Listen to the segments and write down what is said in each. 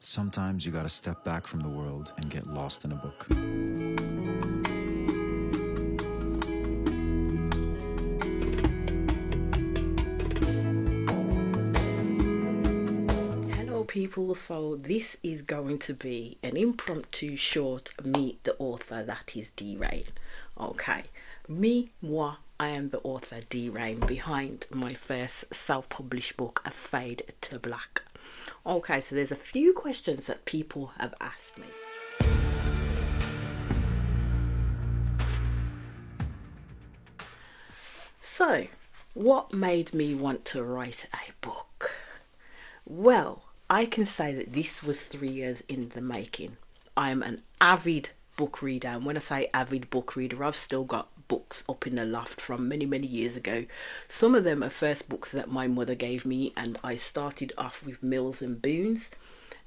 Sometimes you gotta step back from the world and get lost in a book. Hello people, so this is going to be an impromptu short meet the author, that is D.Reign. Okay, I am the author D.Reign behind my first self-published book, A Fade to Black. Okay, so there's a few questions that people have asked me. So, what made me want to write a book? Well, I can say that this was 3 years in the making. I'm an avid book reader, and when I say avid book reader, I've still got books up in the loft from many, many years ago. Some of them are first books that my mother gave me, and I started off with Mills and Boons.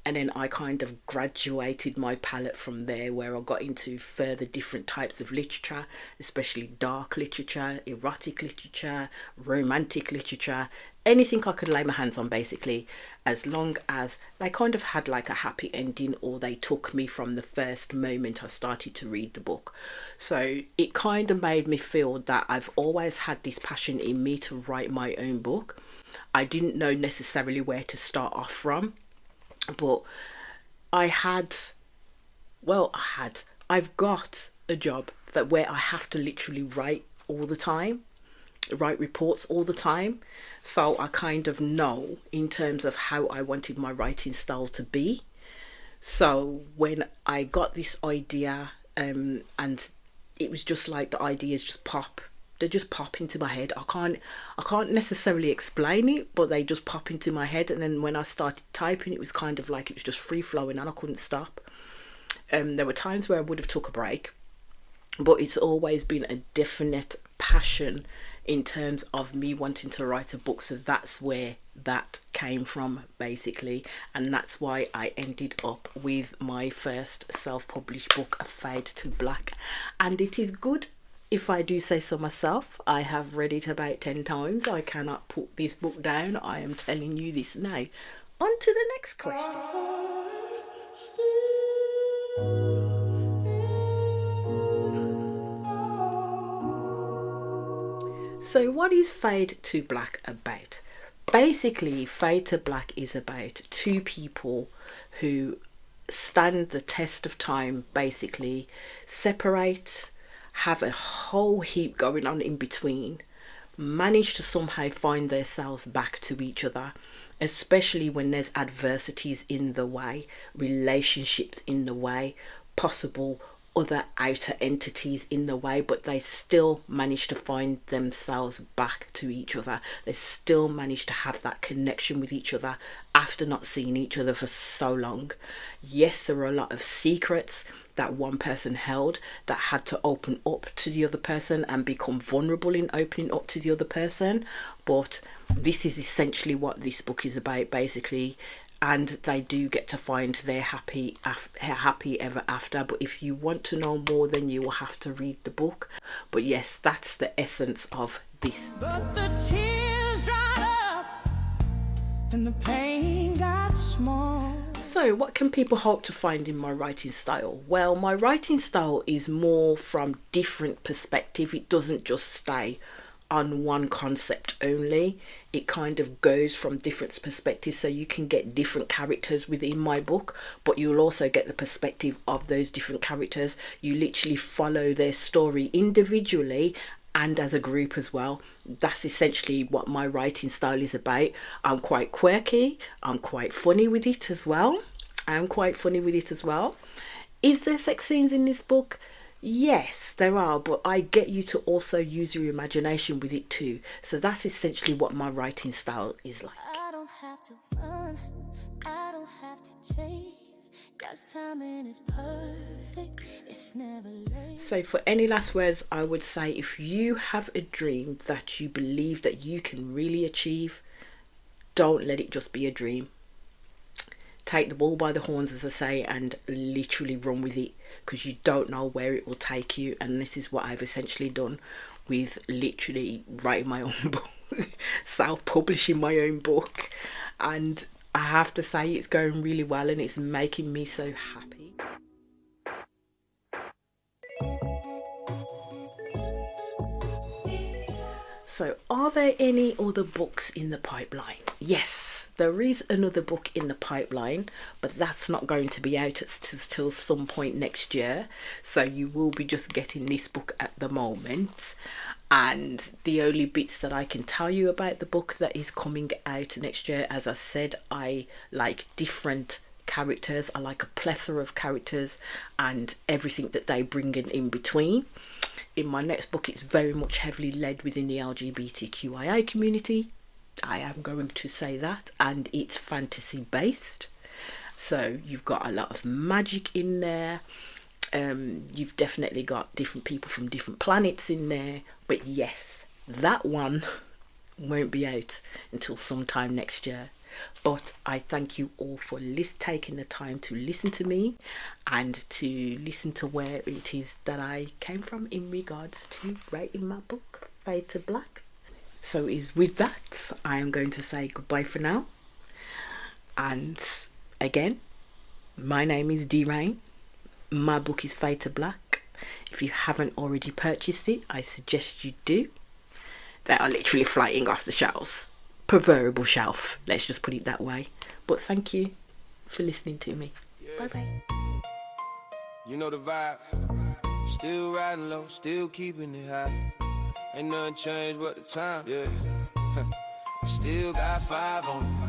And then I kind of graduated my palette from there, where I got into further different types of literature, especially dark literature, erotic literature, romantic literature, anything I could lay my hands on basically, as long as they kind of had like a happy ending, or they took me from the first moment I started to read the book. So it kind of made me feel that I've always had this passion in me to write my own book. I didn't know necessarily where to start off from, but I've got a job that where I have to literally write all the time, write reports all the time. So I kind of know in terms of how I wanted my writing style to be. So when I got this idea, and it was just like the ideas just pop. They just pop into my head. I can't necessarily explain it, but they just pop into my head. And then when I started typing, it was kind of like it was just free flowing, and I couldn't stop. There were times where I would have took a break, but it's always been a definite passion in terms of me wanting to write a book. So that's where that came from basically, and that's why I ended up with my first self-published book, A Fade to Black. And it is good, if I do say so myself. I have read it about 10 times. I cannot put this book down. I am telling you this now. On to the next question. So what is Fade to Black about? Basically, Fade to Black is about two people who stand the test of time, basically separate, have a whole heap going on in between, manage to somehow find themselves back to each other, especially when there's adversities in the way, relationships in the way, possible other outer entities in the way, but they still manage to find themselves back to each other. They still manage to have that connection with each other after not seeing each other for so long. Yes, there are a lot of secrets that one person held that had to open up to the other person and become vulnerable in opening up to the other person, but this is essentially what this book is about basically. And they do get to find their happy ever after. But if you want to know more, then you will have to read the book. But yes, that's the essence of this. But the tears dried up and the pain got small. So what can people hope to find in my writing style? Well, my writing style is more from different perspective. It doesn't just stay on one concept only. It kind of goes from different perspectives, so you can get different characters within my book, but you'll also get the perspective of those different characters. You literally follow their story individually and as a group as well. That's essentially what my writing style is about. I'm quite quirky, I'm quite funny with it as well. Is there sex scenes in this book? Yes, there are, but I get you to also use your imagination with it too. So that's essentially what my writing style is like. I don't have to run, I don't have to chase. God's timing is perfect, it's never late. So for any last words, I would say if you have a dream that you believe that you can really achieve, don't let it just be a dream. Take the bull by the horns, as I say, and literally run with it, because you don't know where it will take you. And this is what I've essentially done with literally writing my own book, self-publishing my own book. And I have to say it's going really well and it's making me so happy. So, are there any other books in the pipeline? Yes, there is another book in the pipeline, but that's not going to be out till some point next year. So, you will be just getting this book at the moment. And the only bits that I can tell you about the book that is coming out next year, as I said, I like different characters. I like a plethora of characters and everything that they bring in between. In my next book, it's very much heavily led within the LGBTQIA community. I am going to say that, and it's fantasy based. So you've got a lot of magic in there. You've definitely got different people from different planets in there. But yes, that one won't be out until sometime next year. But I thank you all for taking the time to listen to me and to listen to where it is that I came from in regards to writing my book, Fade to Black. So is with that, I am going to say goodbye for now. And again, my name is D.Reign. My book is Fade to Black. If you haven't already purchased it, I suggest you do. They are literally flying off the shelves. Proverbial shelf, let's just put it that way. But thank you for listening to me. Bye bye. You know the vibe. Still riding low, still keeping it high. Ain't nothing changed but the time. Yeah. I still got 5 on it.